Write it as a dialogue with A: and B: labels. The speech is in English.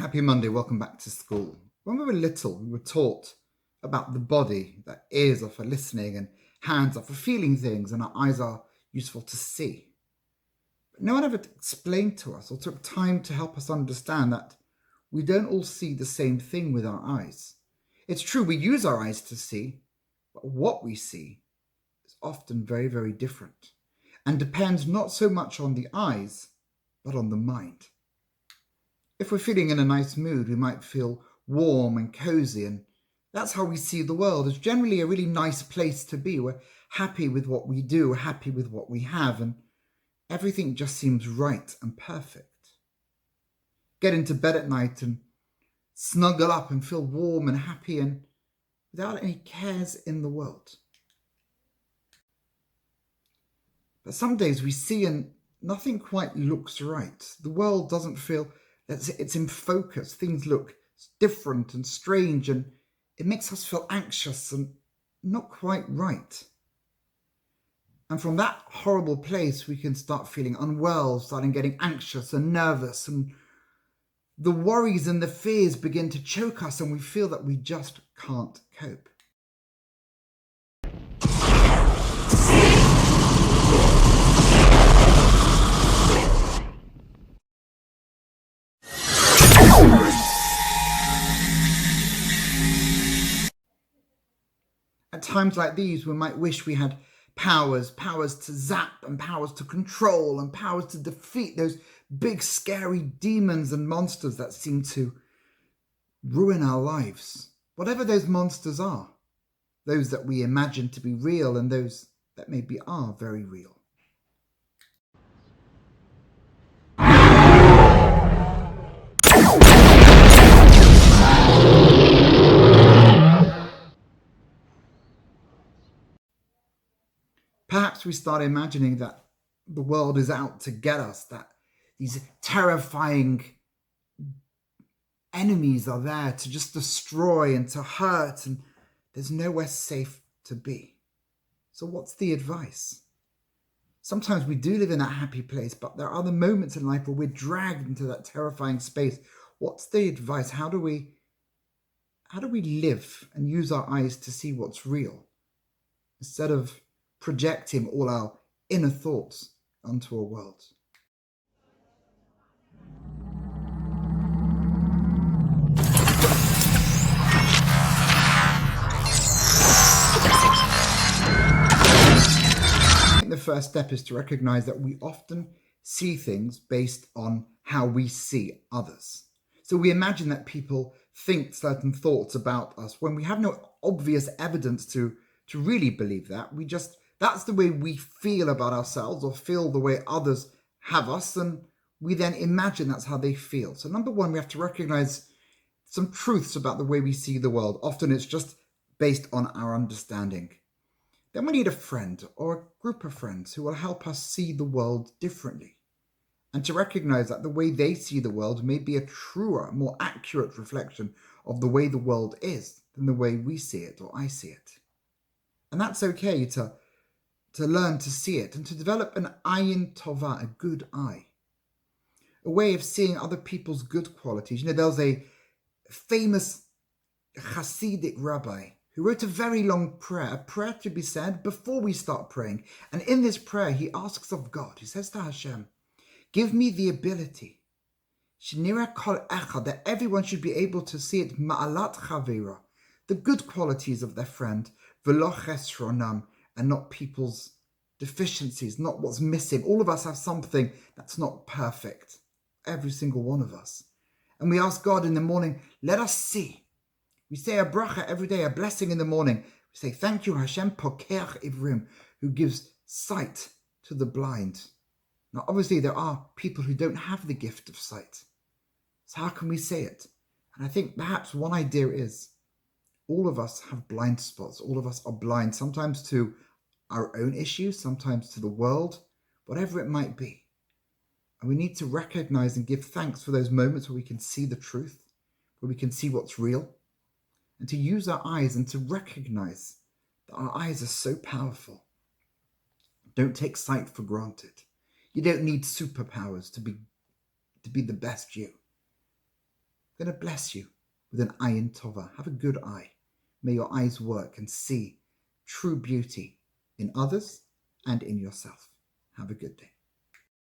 A: Happy Monday. Welcome back to school. When we were little, we were taught about the body, that ears are for listening and hands are for feeling things and our eyes are useful to see. But no one ever explained to us or took time to help us understand that we don't all see the same thing with our eyes. It's true, we use our eyes to see, but what we see is often very, very different and depends not so much on the eyes, but on the mind. If we're feeling in a nice mood, we might feel warm and cozy, and that's how we see the world. It's generally a really nice place to be. We're happy with what we do, we're happy with what we have, and everything just seems right and perfect. Get into bed at night and snuggle up and feel warm and happy and without any cares in the world. But some days we see and nothing quite looks right. The world doesn't feel that it's in focus. Things look different and strange, and it makes us feel anxious and not quite right. And from that horrible place, we can start feeling unwell, starting getting anxious and nervous, and the worries and the fears begin to choke us, and we feel that we just can't cope. At times like these, we might wish we had powers to zap and powers to control and powers to defeat those big scary demons and monsters that seem to ruin our lives. Whatever those monsters are, those that we imagine to be real and those that maybe are very real. Perhaps we start imagining that the world is out to get us, that these terrifying enemies are there to just destroy and to hurt, and there's nowhere safe to be. So what's the advice? Sometimes we do live in that happy place, but there are other moments in life where we're dragged into that terrifying space. What's the advice? How do we live and use our eyes to see what's real instead of projecting all our inner thoughts onto a world? I think the first step is to recognize that we often see things based on how we see others. So we imagine that people think certain thoughts about us when we have no obvious evidence to really believe that. That's the way we feel about ourselves or feel the way others have us, and we then imagine that's how they feel. So number one, we have to recognize some truths about the way we see the world. Often it's just based on our understanding. Then we need a friend or a group of friends who will help us see the world differently, and to recognize that the way they see the world may be a truer, more accurate reflection of the way the world is than the way we see it or I see it. And that's okay to learn to see it and to develop an ayin tova, a good eye, a way of seeing other people's good qualities. There's a famous Hasidic rabbi who wrote a very long prayer, a prayer to be said before we start praying. And in this prayer, he asks of God, he says to Hashem, give me the ability, shenira kol echad, that everyone should be able to see it, ma'alat chavira, the good qualities of their friend, v'lo chesronam, and not people's deficiencies, not what's missing. All of us have something that's not perfect, every single one of us. And we ask God in the morning, let us see. We say a bracha every day, a blessing in the morning. We say, thank you, Hashem pokeach ivrim, who gives sight to the blind. Now, obviously, there are people who don't have the gift of sight. So how can we say it? And I think perhaps one idea is, all of us have blind spots. All of us are blind, sometimes to our own issues, sometimes to the world, whatever it might be. And we need to recognize and give thanks for those moments where we can see the truth, where we can see what's real, and to use our eyes and to recognize that our eyes are so powerful. Don't take sight for granted. You don't need superpowers to be the best you. going to bless you with an ayin tova. Have a good eye. May your eyes work and see true beauty in others and in yourself. Have a good day.